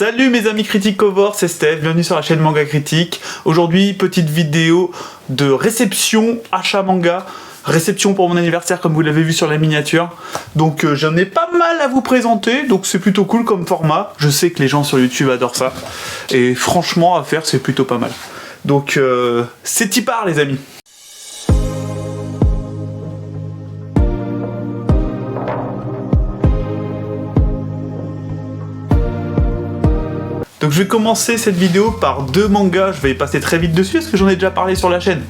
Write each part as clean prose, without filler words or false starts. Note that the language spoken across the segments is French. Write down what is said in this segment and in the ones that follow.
Salut mes amis critiquovores, c'est Steph, bienvenue sur la chaîne Manga Critique. Aujourd'hui, petite vidéo de réception achat manga. Réception pour mon anniversaire comme vous l'avez vu sur la miniature. Donc j'en ai pas mal à vous présenter, donc c'est plutôt cool comme format. Je sais que les gens sur YouTube adorent ça. Et franchement à faire c'est plutôt pas mal. Donc c'est y part les amis. Donc je vais commencer cette vidéo par deux mangas, je vais y passer très vite dessus parce que j'en ai déjà parlé sur la chaîne.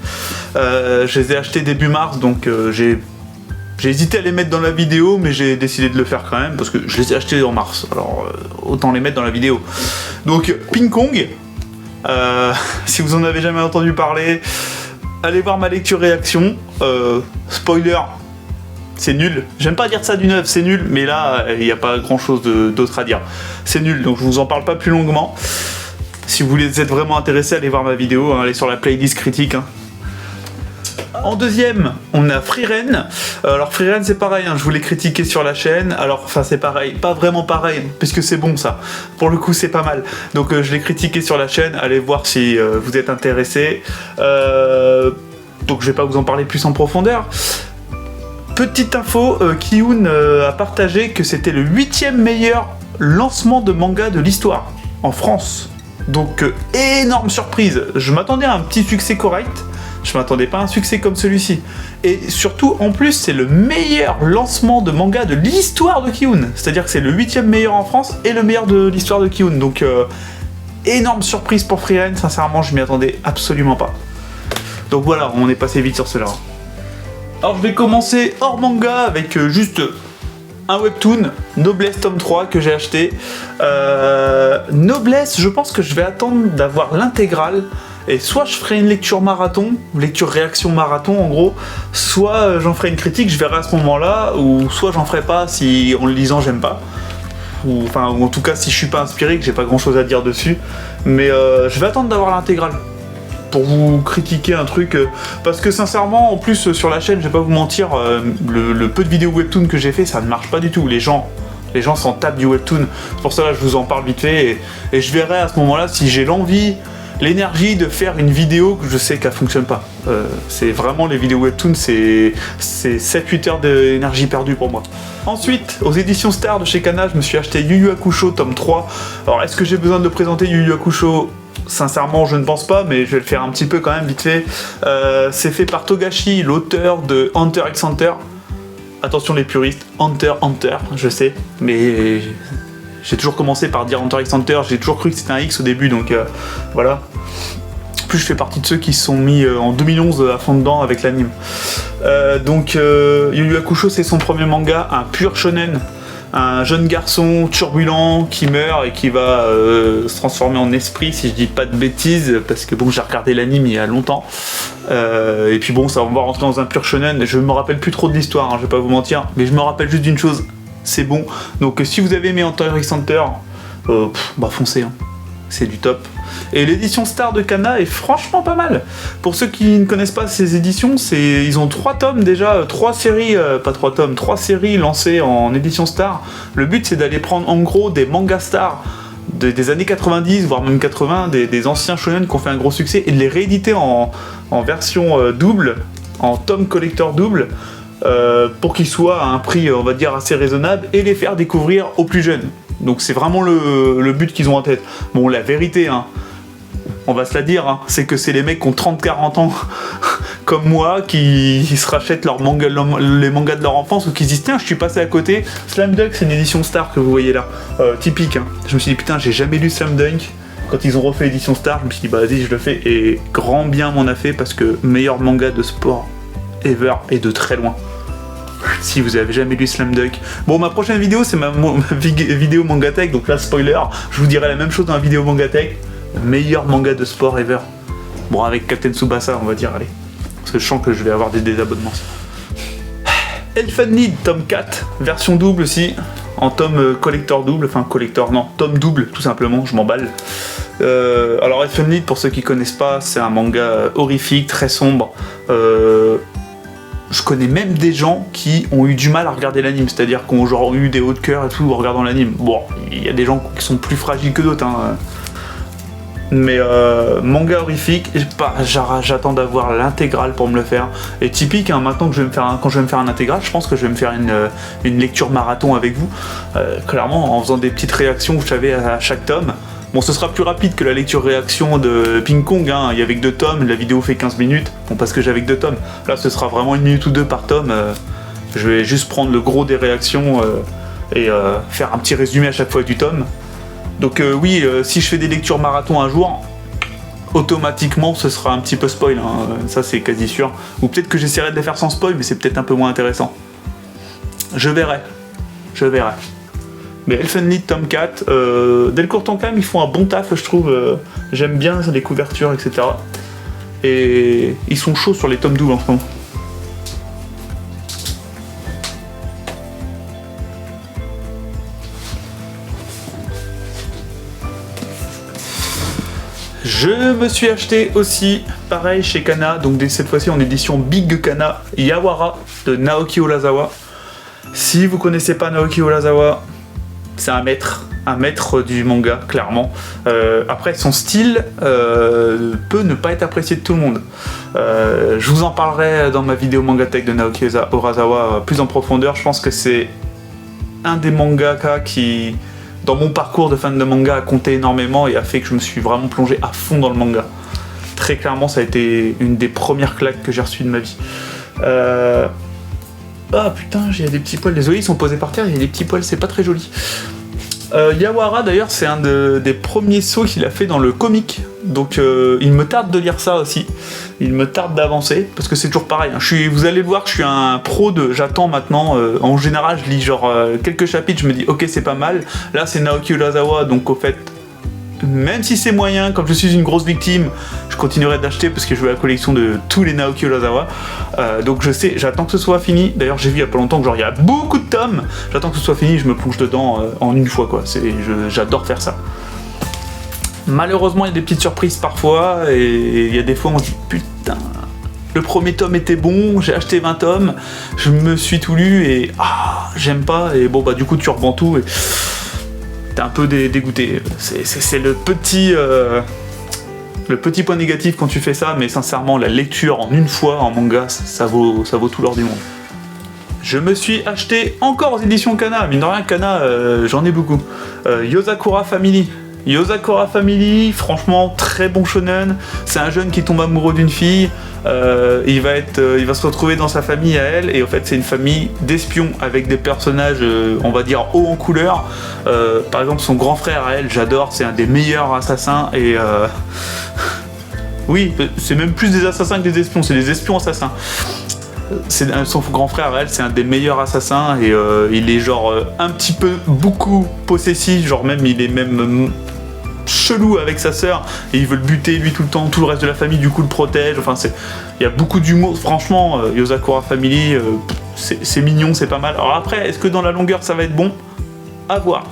Je les ai achetés début mars, donc j'ai hésité à les mettre dans la vidéo, mais j'ai décidé de le faire quand même parce que je les ai achetés en mars, alors autant les mettre dans la vidéo. Donc Ping Kong, si vous en avez jamais entendu parler, allez voir ma lecture réaction. Spoiler, c'est nul. J'aime pas dire ça d'une œuvre, c'est nul, mais là, il n'y a pas grand chose d'autre à dire. C'est nul, donc je vous en parle pas plus longuement. Si vous voulez être vraiment intéressé, allez voir ma vidéo, hein, allez sur la playlist critique. Hein. En deuxième, on a Frieren. Alors Frieren c'est pareil, hein, je vous l'ai critiqué sur la chaîne. Alors, enfin c'est pareil, pas vraiment pareil, puisque c'est bon ça. Pour le coup c'est pas mal. Donc je l'ai critiqué sur la chaîne, allez voir si vous êtes intéressé. Donc je vais pas vous en parler plus en profondeur. Petite info, Ki-hoon a partagé que c'était le 8e meilleur lancement de manga de l'histoire en France. Donc énorme surprise, je m'attendais à un petit succès correct, je m'attendais pas à un succès comme celui-ci. Et surtout, en plus, c'est le meilleur lancement de manga de l'histoire de Ki-hoon. C'est-à-dire que c'est le 8e meilleur en France et le meilleur de l'histoire de Ki-hoon. Donc énorme surprise pour Frieren, sincèrement je m'y attendais absolument pas. Donc voilà, on est passé vite sur cela. Alors je vais commencer hors manga avec juste un webtoon, Noblesse tome 3 que j'ai acheté. Noblesse, je pense que je vais attendre d'avoir l'intégrale. Et soit je ferai une lecture marathon, lecture réaction marathon en gros, soit j'en ferai une critique, je verrai à ce moment-là, ou soit j'en ferai pas si en le lisant j'aime pas. Ou en tout cas si je suis pas inspiré, que j'ai pas grand-chose à dire dessus. Mais je vais attendre d'avoir l'intégrale pour vous critiquer un truc, parce que sincèrement, en plus sur la chaîne, je vais pas vous mentir, le peu de vidéos webtoon que j'ai fait, ça ne marche pas du tout. Les gens s'en tapent du webtoon. Pour ça, là, je vous en parle vite fait, et je verrai à ce moment-là si j'ai l'envie, l'énergie de faire une vidéo que je sais qu'elle fonctionne pas. C'est vraiment les vidéos webtoon, c'est 7-8 heures d'énergie perdue pour moi. Ensuite, aux éditions Star de chez Kana, je me suis acheté Yu Yu Hakusho tome 3. Alors, est-ce que j'ai besoin de présenter Yu Yu Hakusho ? Sincèrement, je ne pense pas, mais je vais le faire un petit peu quand même, vite fait. C'est fait par Togashi, l'auteur de Hunter x Hunter. Attention les puristes, Hunter, je sais, mais j'ai toujours commencé par dire Hunter x Hunter, j'ai toujours cru que c'était un X au début, donc voilà. En plus, je fais partie de ceux qui se sont mis en 2011 à fond dedans avec l'anime. Donc, Yu Yu Hakusho, c'est son premier manga, un pur shonen. Un jeune garçon turbulent qui meurt et qui va se transformer en esprit, si je dis pas de bêtises, parce que bon, j'ai regardé l'anime il y a longtemps. Et puis bon, ça on va rentrer dans un pur shonen. Je me rappelle plus trop de l'histoire, hein, je vais pas vous mentir, mais je me rappelle juste d'une chose, c'est bon. Donc si vous avez aimé Hunter x Hunter, bah foncez, hein. C'est du top. Et l'édition Star de Kana est franchement pas mal. Pour ceux qui ne connaissent pas ces éditions, ils ont 3 tomes déjà, 3 séries, pas 3 tomes, 3 séries lancées en édition Star. Le but c'est d'aller prendre en gros des mangas stars des années 90, voire même 80, des anciens shonen qui ont fait un gros succès, et de les rééditer en version double, en tome collector double, pour qu'ils soient à un prix, on va dire, assez raisonnable, et les faire découvrir aux plus jeunes. Donc c'est vraiment le but qu'ils ont en tête. Bon, la vérité, hein, on va se la dire, hein, c'est que c'est les mecs qui ont 30-40 ans, comme moi, qui se rachètent les mangas de leur enfance, ou qui se disent tiens, je suis passé à côté. Slam Dunk, c'est une édition Star que vous voyez là, typique. Hein. Je me suis dit putain, j'ai jamais lu Slam Dunk. Quand ils ont refait l'édition Star, je me suis dit bah vas-y, je le fais, et grand bien m'en a fait, parce que meilleur manga de sport ever, et de très loin. Si vous avez jamais lu Slam Dunk. Bon, ma prochaine vidéo, c'est ma vidéo Mangatech, donc là, spoiler, je vous dirai la même chose dans la vidéo Mangatech. Meilleur manga de sport ever. Bon, avec Captain Tsubasa, on va dire, allez. Parce que je sens que je vais avoir des désabonnements. Elfen Lied, tome 4, version double aussi, en tome collector double, enfin collector, non, tome double, tout simplement, je m'emballe. Alors Elfen Lied, pour ceux qui connaissent pas, c'est un manga horrifique, très sombre. je connais même des gens qui ont eu du mal à regarder l'anime, c'est-à-dire qui ont genre eu des hauts de cœur et tout en regardant l'anime. Bon, il y a des gens qui sont plus fragiles que d'autres, hein. Mais manga horrifique, j'attends d'avoir l'intégrale pour me le faire. Et typique, hein, maintenant que quand je vais me faire un intégral, je pense que je vais me faire une lecture marathon avec vous. Clairement, en faisant des petites réactions, vous savez, à chaque tome. Bon, ce sera plus rapide que la lecture-réaction de Ping Pong, hein. Il y avait que 2 tomes, la vidéo fait 15 minutes. Bon, parce que j'avais que 2 tomes. Là, ce sera vraiment 1 minute ou 2 par tome. Je vais juste prendre le gros des réactions et faire un petit résumé à chaque fois du tome. Donc oui, si je fais des lectures marathon un jour, automatiquement ce sera un petit peu spoil, hein. Ça c'est quasi sûr. Ou peut-être que j'essaierai de les faire sans spoil, mais c'est peut-être un peu moins intéressant. Je verrai. Mais Elfen Lied tome 4, Delcourt Tonkam, ils font un bon taf, je trouve. J'aime bien les couvertures, etc. Et ils sont chauds sur les tomes 12 en ce moment. Je me suis acheté aussi, pareil chez Kana, donc cette fois-ci en édition Big Kana, Yawara de Naoki Urasawa. Si vous connaissez pas Naoki Urasawa, c'est un maître du manga, clairement. Après, son style peut ne pas être apprécié de tout le monde. Je vous en parlerai dans ma vidéo Mangatech de Naoki Urasawa plus en profondeur. Je pense que c'est un des mangaka qui, dans mon parcours de fan de manga, a compté énormément et a fait que je me suis vraiment plongé à fond dans le manga. Très clairement, ça a été une des premières claques que j'ai reçues de ma vie. Ah putain, j'ai des petits poils, désolé, ils sont posés par terre, il y a des petits poils, c'est pas très joli. Yawara d'ailleurs, c'est un des premiers sauts qu'il a fait dans le comic, donc il me tarde de lire ça aussi, il me tarde d'avancer, parce que c'est toujours pareil, hein. Vous allez le voir, je suis un pro j'attends maintenant, en général je lis genre quelques chapitres, je me dis ok c'est pas mal, là c'est Naoki Urasawa, donc au fait, même si c'est moyen, comme je suis une grosse victime, je continuerai d'acheter parce que je veux la collection de tous les Naoki Urasawa. Donc je sais, j'attends que ce soit fini. D'ailleurs j'ai vu il y a pas longtemps que genre il y a beaucoup de tomes. J'attends que ce soit fini, je me plonge dedans en une fois quoi. J'adore faire ça. Malheureusement il y a des petites surprises parfois et il y a des fois on se dit putain, le premier tome était bon, j'ai acheté 20 tomes, je me suis tout lu et j'aime pas et bon bah du coup tu revends tout et t'es un peu dégoûté. C'est le petit point négatif quand tu fais ça, mais sincèrement, la lecture en une fois en manga, ça vaut tout l'or du monde. Je me suis acheté encore aux éditions Kana, mine de rien, Kana, j'en ai beaucoup. Yozakura Family. Yozakura Family, franchement, très bon shonen. C'est un jeune qui tombe amoureux d'une fille. Il va se retrouver dans sa famille à elle, et en fait, c'est une famille d'espions avec des personnages, on va dire, hauts en couleur. Par exemple, son grand frère à elle, j'adore, c'est un des meilleurs assassins, et oui, c'est même plus des assassins que des espions, c'est des espions assassins. Son grand frère à elle, c'est un des meilleurs assassins, et il est genre un petit peu beaucoup possessif, genre même il est même chelou avec sa sœur et il veut le buter lui tout le temps, tout le reste de la famille du coup le protège, enfin il y a beaucoup d'humour, franchement. Yozakura Family, c'est mignon, c'est pas mal. Alors après, est-ce que dans la longueur ça va être bon? À voir.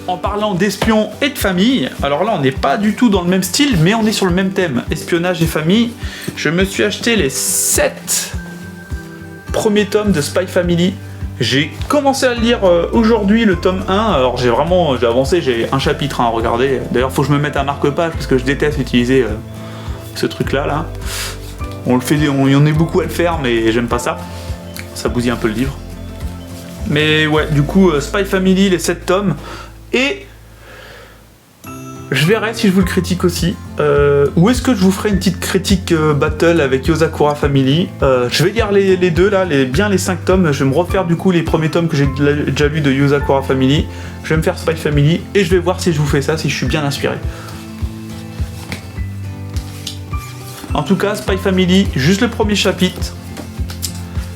En parlant d'espions et de famille, alors là on n'est pas du tout dans le même style, mais on est sur le même thème, espionnage et famille. Je me suis acheté les 7 premiers tomes de Spy Family. J'ai commencé à le lire aujourd'hui, le tome 1, alors j'ai avancé, j'ai un chapitre à regarder. D'ailleurs faut que je me mette un marque-page parce que je déteste utiliser ce truc-là. Là. On y en est beaucoup à le faire, mais j'aime pas ça. Ça bousille un peu le livre. Mais ouais, du coup, Spy Family, les 7 tomes. Et je verrai si je vous le critique aussi. Ou est-ce que je vous ferai une petite critique battle avec Yozakura Family. Je vais lire les deux là, bien les 5 tomes. Je vais me refaire du coup les premiers tomes que j'ai déjà lus de Yozakura Family. Je vais me faire Spy Family et je vais voir si je vous fais ça, si je suis bien inspiré. En tout cas, Spy Family, juste le premier chapitre,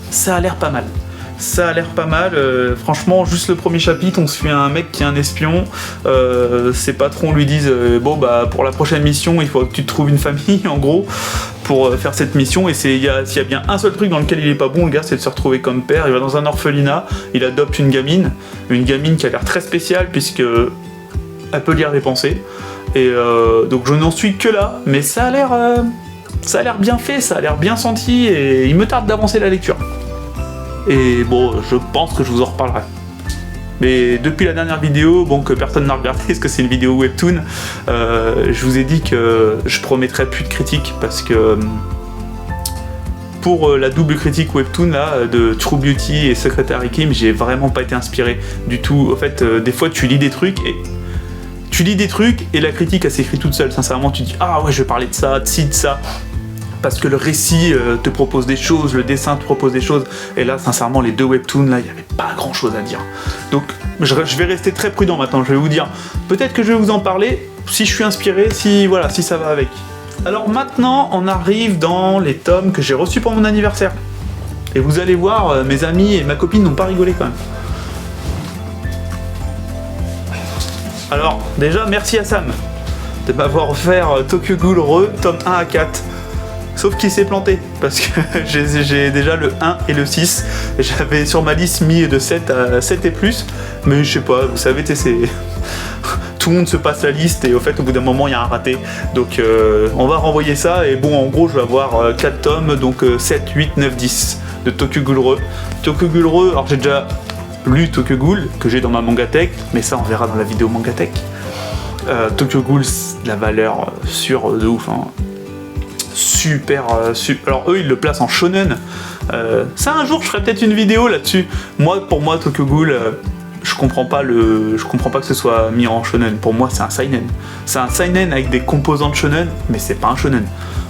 ça a l'air pas mal. Ça a l'air pas mal, franchement, juste le premier chapitre, on se fait un mec qui est un espion, ses patrons lui disent bon bah pour la prochaine mission il faut que tu te trouves une famille en gros pour faire cette mission, et s'il y a bien un seul truc dans lequel il est pas bon le gars, c'est de se retrouver comme père. Il va dans un orphelinat, il adopte une gamine qui a l'air très spéciale puisque elle peut lire les pensées, et donc je n'en suis que là, mais ça a l'air bien fait, ça a l'air bien senti, et il me tarde d'avancer la lecture. et bon, je pense que je vous en reparlerai. Mais depuis la dernière vidéo, bon, que personne n'a regardé parce que c'est une vidéo webtoon, je vous ai dit que je promettrai plus de critiques parce que pour la double critique webtoon là, de True Beauty et Secretary Kim, j'ai vraiment pas été inspiré du tout. En fait, des fois tu lis des trucs et la critique elle s'écrit toute seule. Sincèrement, tu dis ah ouais, je vais parler de ça, de ci, de ça. Parce que le récit te propose des choses, le dessin te propose des choses, et là, sincèrement, les deux webtoons, là, il n'y avait pas grand chose à dire. Donc, je vais rester très prudent maintenant, je vais vous dire, peut-être que je vais vous en parler, si je suis inspiré, si ça va avec. Alors maintenant, on arrive dans les tomes que j'ai reçus pour mon anniversaire. Et vous allez voir, mes amis et ma copine n'ont pas rigolé quand même. Alors, déjà, merci à Sam de m'avoir offert Tokyo Ghoul Re, tome 1 à 4. Sauf qu'il s'est planté, parce que j'ai déjà le 1 et le 6. J'avais sur ma liste mis de 7 à 7 et plus, mais je sais pas, vous savez, c'est... Tout le monde se passe la liste et au fait au bout d'un moment il y a un raté. Donc on va renvoyer ça et bon en gros je vais avoir 4 tomes, donc 7, 8, 9, 10 de Tokyo Ghoul Re. Tokyo Ghoul Re, alors j'ai déjà lu Tokyo Ghoul que j'ai dans ma mangatech, mais ça on verra dans la vidéo mangatech. Tokyo Ghoul, la valeur sûre de ouf, hein. Super. Alors eux ils le placent en shonen. Ça un jour je ferai peut-être une vidéo là-dessus. Pour moi Tokyo Ghoul, je comprends pas que ce soit mis en shonen. Pour moi c'est un seinen. C'est un seinen avec des composantes shonen, mais c'est pas un shonen.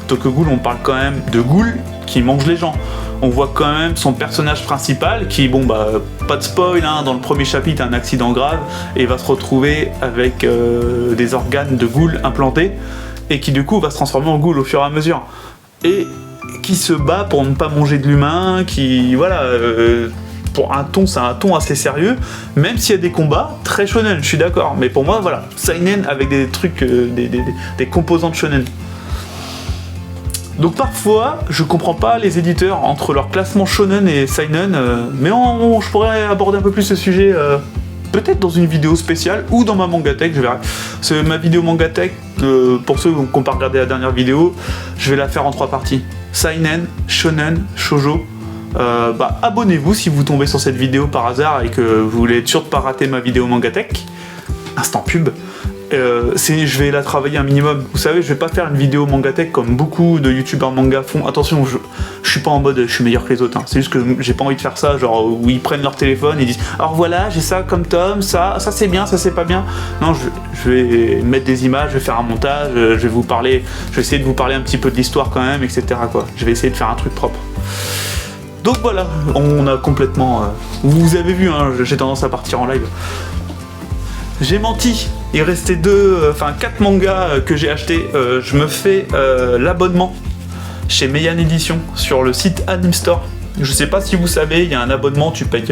Tokyo Ghoul, on parle quand même de ghoul qui mange les gens. On voit quand même son personnage principal qui, bon bah, pas de spoil, hein, dans le premier chapitre, un accident grave et va se retrouver avec des organes de ghoul implantés. Et qui du coup va se transformer en ghoul au fur et à mesure. Et qui se bat pour ne pas manger de l'humain, qui, voilà, pour un ton, c'est un ton assez sérieux, même s'il y a des combats très shonen, je suis d'accord, mais pour moi, voilà, seinen avec des trucs, des composantes shonen. Donc parfois, je comprends pas les éditeurs entre leur classement shonen et seinen, mais je pourrais aborder un peu plus ce sujet... peut-être dans une vidéo spéciale ou dans ma mangatech, je verrai. C'est ma vidéo mangatech, pour ceux qui n'ont pas regardé la dernière vidéo, je vais la faire en 3 parties. Seinen, Shonen, Shoujo. Abonnez-vous si vous tombez sur cette vidéo par hasard et que vous voulez être sûr de ne pas rater ma vidéo mangatech. Instant pub. Je vais la travailler un minimum. Vous savez, je vais pas faire une vidéo mangatech comme beaucoup de youtubeurs manga font. Attention, je suis pas en mode je suis meilleur que les autres, hein. C'est juste que j'ai pas envie de faire ça, genre où ils prennent leur téléphone et disent alors voilà, j'ai ça comme tome, ça c'est bien, ça c'est pas bien. Non, je vais mettre des images, je vais faire un montage, je vais essayer de vous parler un petit peu de l'histoire quand même, etc. quoi. Je vais essayer de faire un truc propre. Donc voilà, on a complètement... vous avez vu, hein, j'ai tendance à partir en live. J'ai menti, il restait 4 mangas que j'ai achetés. Je me fais l'abonnement chez Meian Edition sur le site Anime Store. Je sais pas si vous savez, il y a un abonnement, tu payes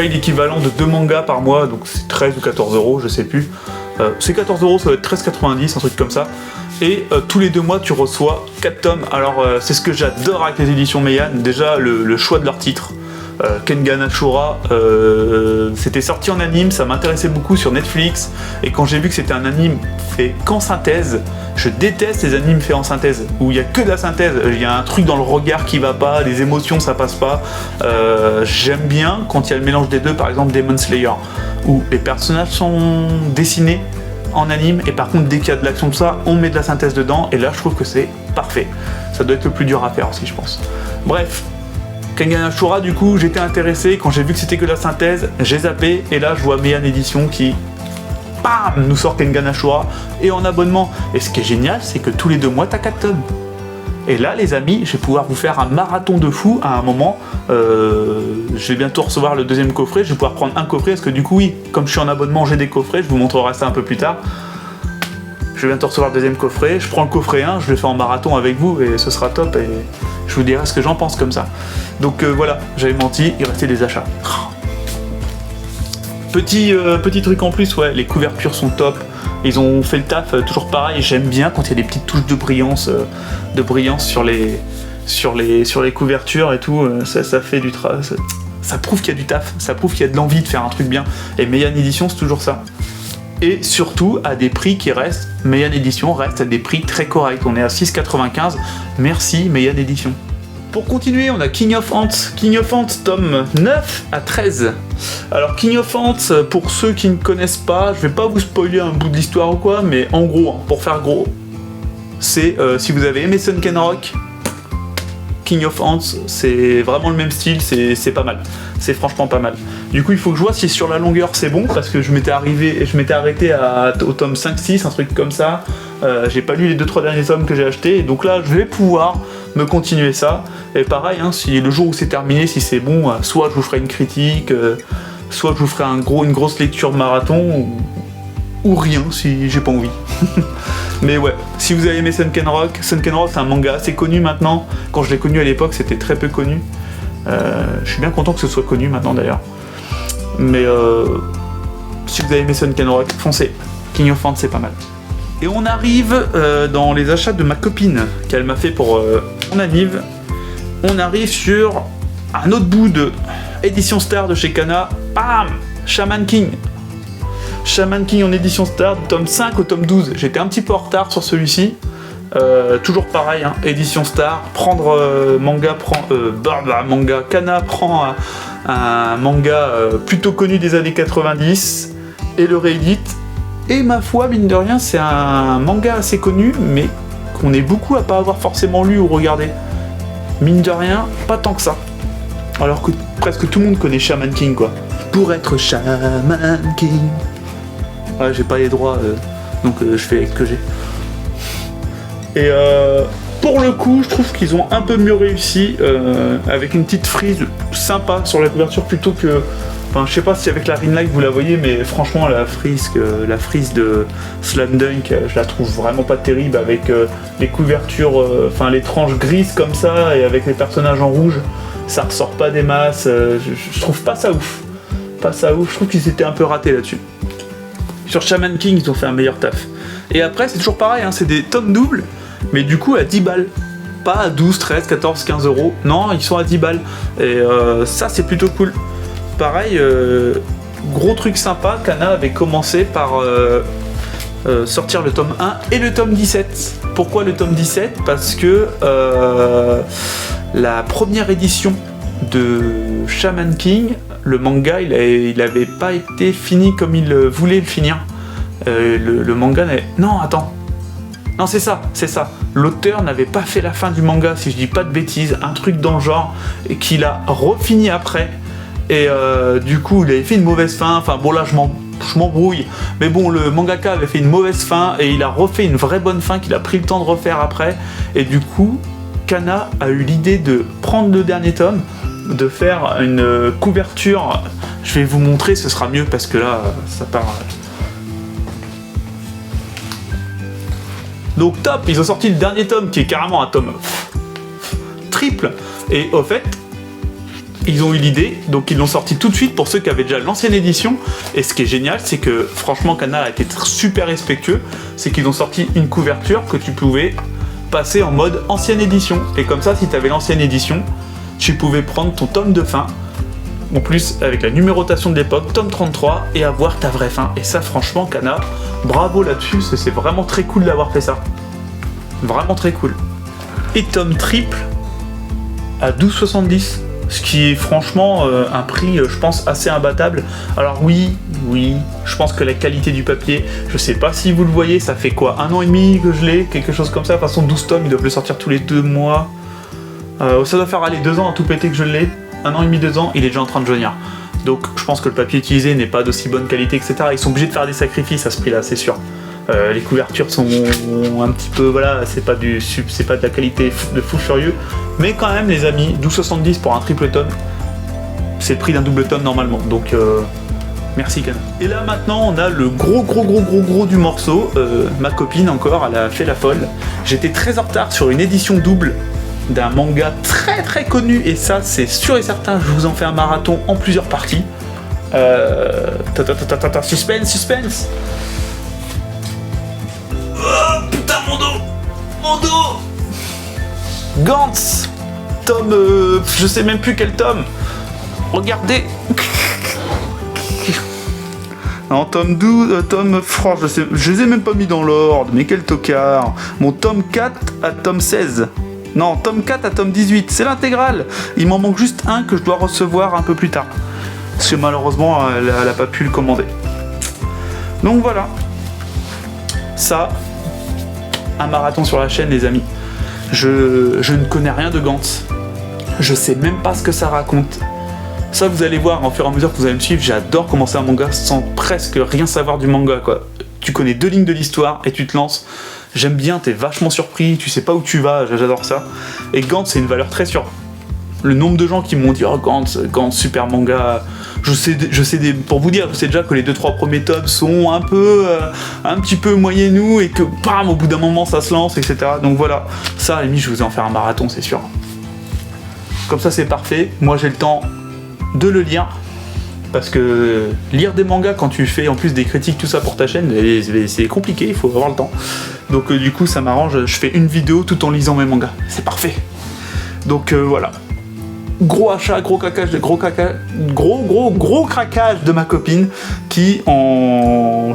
l'équivalent de 2 mangas par mois, donc c'est 13 ou 14 euros, je sais plus. C'est 14 euros, ça va être 13,90, un truc comme ça. Et tous les 2 mois, tu reçois 4 tomes. Alors c'est ce que j'adore avec les éditions Meian, déjà le choix de leurs titres. Kengan Ashura, c'était sorti en anime, ça m'intéressait beaucoup sur Netflix, et quand j'ai vu que c'était un anime fait qu'en synthèse, je déteste les animes faits en synthèse, où il n'y a que de la synthèse, il y a un truc dans le regard qui va pas, les émotions ça passe pas. J'aime bien quand il y a le mélange des deux, par exemple Demon Slayer, où les personnages sont dessinés en anime, et par contre dès qu'il y a de l'action de ça, on met de la synthèse dedans, et là je trouve que c'est parfait. Ça doit être le plus dur à faire aussi, je pense. Bref. Kengan Ashura, du coup, j'étais intéressé, quand j'ai vu que c'était que la synthèse, j'ai zappé, et là je vois Meian Edition qui, bam, nous sort Kengan Ashura, et en abonnement. Et ce qui est génial, c'est que tous les 2 mois, t'as 4 tomes. Et là, les amis, je vais pouvoir vous faire un marathon de fou à un moment. Je vais bientôt recevoir le 2e coffret, je vais pouvoir prendre un coffret, parce que du coup, oui, comme je suis en abonnement, j'ai des coffrets, je vous montrerai ça un peu plus tard. Je vais bientôt recevoir le 2e coffret, je prends le coffret 1, je le fais en marathon avec vous, et ce sera top, et je vous dirai ce que j'en pense comme ça. Donc voilà, j'avais menti, il restait des achats. Petit truc en plus, ouais, les couvertures sont top. Ils ont fait le taf, toujours pareil. J'aime bien quand il y a des petites touches de brillance sur les couvertures et tout. Ça fait du travail. Ça prouve qu'il y a du taf. Ça prouve qu'il y a de l'envie de faire un truc bien. Et Meian Edition, c'est toujours ça. Et surtout à des prix qui restent. Meian Edition reste à des prix très corrects. On est à 6,95. Merci Meian Edition. Pour continuer, on a King of Ants. King of Ants, tome 9 à 13. Alors King of Ants, pour ceux qui ne connaissent pas, je vais pas vous spoiler un bout de l'histoire ou quoi, mais en gros, pour faire gros, c'est si vous avez aimé Sunken Rock, King of Ants, c'est vraiment le même style, c'est pas mal. C'est franchement pas mal. Du coup, il faut que je vois si sur la longueur c'est bon, parce que je m'étais arrêté au tome 5-6, un truc comme ça. J'ai pas lu les 2-3 derniers tomes que j'ai achetés, et donc là, je vais pouvoir me continuer ça. Et pareil, hein, si le jour où c'est terminé, si c'est bon, soit je vous ferai une critique, soit je vous ferai une grosse lecture marathon, ou rien si j'ai pas envie. Mais ouais, si vous avez aimé Sunken Rock c'est un manga assez connu maintenant. Quand je l'ai connu à l'époque, c'était très peu connu. Je suis bien content que ce soit connu maintenant d'ailleurs. Mais si vous avez aimé Sunken Rock, foncez. King of Ants, c'est pas mal. Et on arrive dans les achats de ma copine qu'elle m'a fait pour mon anniv. On arrive sur un autre bout de édition Star de chez Kana. Bam, Shaman King. Shaman King en édition Star, du tome 5 au tome 12. J'étais un petit peu en retard sur celui-ci. Toujours pareil, hein, édition Star. Manga. Kana prend un manga plutôt connu des années 90 et le réédite. Et ma foi, mine de rien, c'est un manga assez connu, mais qu'on est beaucoup à pas avoir forcément lu ou regardé. Mine de rien, pas tant que ça. Alors que presque tout le monde connaît Shaman King, quoi. Pour être Shaman King. Ouais, j'ai pas les droits, donc je fais avec ce que j'ai. Et pour le coup, je trouve qu'ils ont un peu mieux réussi, avec une petite frise sympa sur la couverture plutôt que... Enfin, je sais pas si avec la Ring Light vous la voyez, mais franchement, la frise de Slam Dunk, je la trouve vraiment pas terrible avec les couvertures, les tranches grises comme ça et avec les personnages en rouge. Ça ressort pas des masses, je trouve pas ça ouf. Pas ça ouf, je trouve qu'ils étaient un peu ratés là-dessus. Sur Shaman King, ils ont fait un meilleur taf. Et après, c'est toujours pareil, hein, c'est des tomes doubles, mais du coup à 10 balles. Pas à 12, 13, 14, 15 euros. Non, ils sont à 10 balles. Et ça, c'est plutôt cool. Pareil, gros truc sympa, Kana avait commencé par sortir le tome 1 et le tome 17. Pourquoi le tome 17 ? Parce que la première édition de Shaman King, le manga, il avait pas été fini comme il voulait le finir. Le manga n'avait... Non, attends. Non, c'est ça. L'auteur n'avait pas fait la fin du manga, si je dis pas de bêtises, un truc dans le genre, et qu'il a refini après. Et du coup, il avait fait une mauvaise fin. Enfin bon, là, je m'embrouille. Mais bon, le mangaka avait fait une mauvaise fin, et il a refait une vraie bonne fin qu'il a pris le temps de refaire après. Et du coup, Kana a eu l'idée de prendre le dernier tome, de faire une couverture. Je vais vous montrer, ce sera mieux parce que là, ça part. Donc top, ils ont sorti le dernier tome qui est carrément un tome triple. Et au fait, ils ont eu l'idée, donc ils l'ont sorti tout de suite pour ceux qui avaient déjà l'ancienne édition. Et ce qui est génial, c'est que franchement, Kana a été super respectueux. C'est qu'ils ont sorti une couverture que tu pouvais passer en mode ancienne édition. Et comme ça, si tu avais l'ancienne édition, tu pouvais prendre ton tome de fin, en plus avec la numérotation de l'époque, tome 33, et avoir ta vraie fin. Et ça, franchement, Kana, bravo là-dessus, c'est vraiment très cool d'avoir fait ça. Vraiment très cool. Et tome triple à 12,70, ce qui est franchement un prix, je pense, assez imbattable. Alors oui, je pense que la qualité du papier, je sais pas si vous le voyez, ça fait quoi, 1 an et demi que je l'ai, quelque chose comme ça. De toute façon, 12 tomes, ils doivent le sortir tous les 2 mois. Ça doit faire aller 2 ans à tout péter que je l'ai. 1 an et demi, 2 ans, il est déjà en train de jaunir. Donc je pense que le papier utilisé n'est pas d'aussi bonne qualité, etc. Ils sont obligés de faire des sacrifices à ce prix-là, c'est sûr. Les couvertures sont un petit peu, voilà, c'est pas de la qualité de fou furieux. Mais quand même, les amis, 12,70 pour un triple tome, c'est le prix d'un double tome normalement. Donc merci Kana. Et là maintenant, on a le gros du morceau. Ma copine encore, elle a fait la folle. J'étais très en retard sur une édition double d'un manga très connu, et ça c'est sûr et certain, je vous en fais un marathon en plusieurs parties. Suspense. Oh putain, mon dos Gantz, tome, je sais même plus quel tome. Regardez. En tome 12, tome franc, je les ai même pas mis dans l'ordre, mais quel tocard. Mon tome 4 à tome 16. Non, tome 4 à tome 18, c'est l'intégrale. Il m'en manque juste un que je dois recevoir un peu plus tard. Parce que malheureusement, elle a pas pu le commander. Donc voilà. Ça, un marathon sur la chaîne, les amis. Je ne connais rien de Gantz. Je sais même pas ce que ça raconte. Ça, vous allez voir, au fur et à mesure que vous allez me suivre, j'adore commencer un manga sans presque rien savoir du manga, quoi. Tu connais 2 lignes de l'histoire et tu te lances. J'aime bien, t'es vachement surpris, tu sais pas où tu vas, j'adore ça. Et Gantz, c'est une valeur très sûre. Le nombre de gens qui m'ont dit « Oh, Gantz, super manga », pour vous dire, je sais déjà que les 2-3 premiers tomes sont un petit peu moyennous et que, bam, au bout d'un moment, ça se lance, etc. Donc voilà, ça, à la limite, je vous ai en faire un marathon, c'est sûr. Comme ça, c'est parfait. Moi, j'ai le temps de le lire. Parce que lire des mangas quand tu fais en plus des critiques, tout ça pour ta chaîne, c'est compliqué, il faut avoir le temps. Donc du coup, ça m'arrange, je fais une vidéo tout en lisant mes mangas. C'est parfait. Donc voilà. Gros achat, gros craquage de ma copine qui,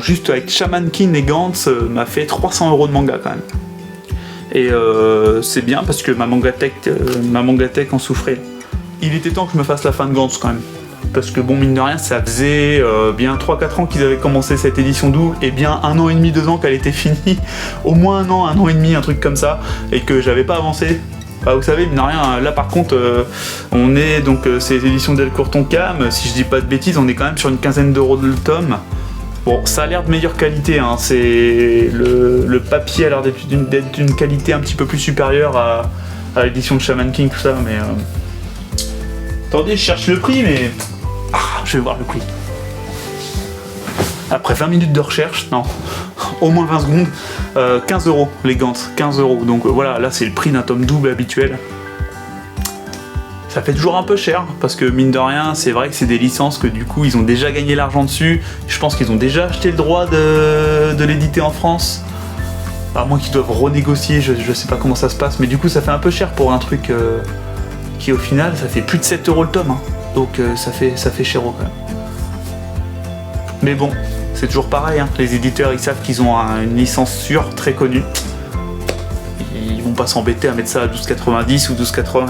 juste avec Shaman King et Gantz, m'a fait 300 € de manga quand même. Et c'est bien parce que ma mangatech en souffrait. Il était temps que je me fasse la fin de Gantz quand même. Parce que bon, mine de rien, ça faisait bien 3-4 ans qu'ils avaient commencé cette édition double, et bien 1 an et demi, 2 ans qu'elle était finie. Au moins 1 an et demi, un truc comme ça, et que j'avais pas avancé. Bah, vous savez, mine de rien, là par contre, on est donc ces éditions Delcourt Tonkam, si je dis pas de bêtises, on est quand même sur une quinzaine d'euros le tome. Bon, ça a l'air de meilleure qualité, hein. C'est le papier a l'air d'être d'une qualité un petit peu plus supérieure à l'édition de Shaman King, tout ça, mais... Attendez, je cherche le prix, mais... je vais voir le prix. Après 20 minutes de recherche, non, au moins 20 secondes, 15 € les Gantz, 15 €. Donc voilà, là c'est le prix d'un tome double habituel. Ça fait toujours un peu cher, parce que mine de rien, c'est vrai que c'est des licences que du coup ils ont déjà gagné l'argent dessus. Je pense qu'ils ont déjà acheté le droit de l'éditer en France. À moins qu'ils doivent renégocier, je sais pas comment ça se passe, mais du coup ça fait un peu cher pour un truc qui au final ça fait plus de 7 € le tome. Hein. Donc ça fait chéro quand même. Mais bon, c'est toujours pareil, hein. Les éditeurs ils savent qu'ils ont une licence sûre, très connue. Ils vont pas s'embêter à mettre ça à 12,90 ou 12,80 quoi.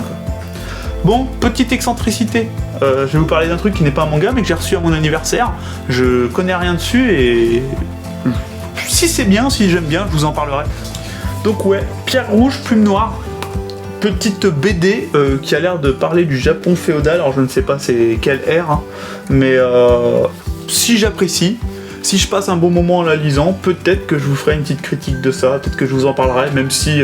Bon, petite excentricité. Je vais vous parler d'un truc qui n'est pas un manga mais que j'ai reçu à mon anniversaire. Je connais rien dessus et... si c'est bien, si j'aime bien, je vous en parlerai. Donc ouais, pierre rouge, plume noire. Petite BD qui a l'air de parler du Japon féodal, alors je ne sais pas c'est quelle ère, hein, mais si j'apprécie, si je passe un bon moment en la lisant, peut-être que je vous ferai une petite critique de ça, peut-être que je vous en parlerai, même si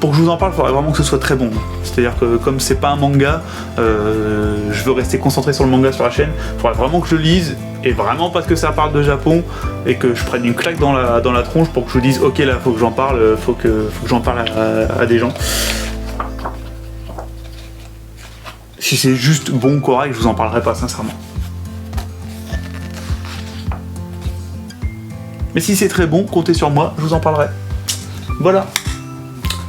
pour que je vous en parle, il faudrait vraiment que ce soit très bon. C'est-à-dire que comme c'est pas un manga, je veux rester concentré sur le manga sur la chaîne, il faudrait vraiment que je le lise, et vraiment parce que ça parle de Japon, et que je prenne une claque dans la tronche pour que je vous dise ok là faut que j'en parle, faut que j'en parle à des gens. Si c'est juste bon, correct, je vous en parlerai pas sincèrement. Mais si c'est très bon, comptez sur moi, je vous en parlerai. Voilà.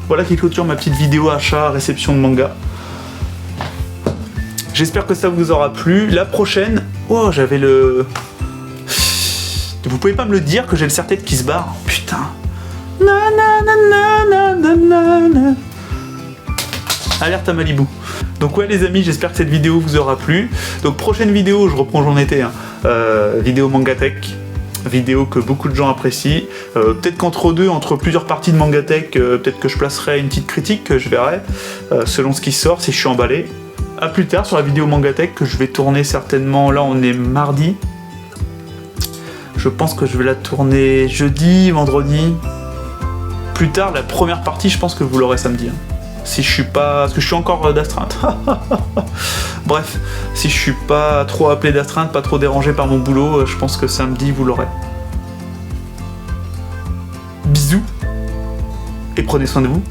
Voilà qui clôture ma petite vidéo achat, réception de manga. J'espère que ça vous aura plu. La prochaine... Oh, j'avais le... Vous pouvez pas me le dire que j'ai le serre-tête qui se barre. Putain. Alerte à Malibu. Donc ouais les amis, j'espère que cette vidéo vous aura plu. Donc prochaine vidéo, je reprends j'en étais, hein. Vidéo Mangatech. Vidéo que beaucoup de gens apprécient. Peut-être qu'entre deux, entre plusieurs parties de Mangatech, peut-être que je placerai une petite critique, je verrai, selon ce qui sort, si je suis emballé. A plus tard sur la vidéo Mangatech que je vais tourner certainement, là on est mardi. Je pense que je vais la tourner jeudi, vendredi. Plus tard, la première partie, je pense que vous l'aurez samedi. Hein. Si je suis pas... Parce que je suis encore d'astreinte. Bref, si je suis pas trop appelé d'astreinte, pas trop dérangé par mon boulot, je pense que samedi vous l'aurez. Bisous. Et prenez soin de vous.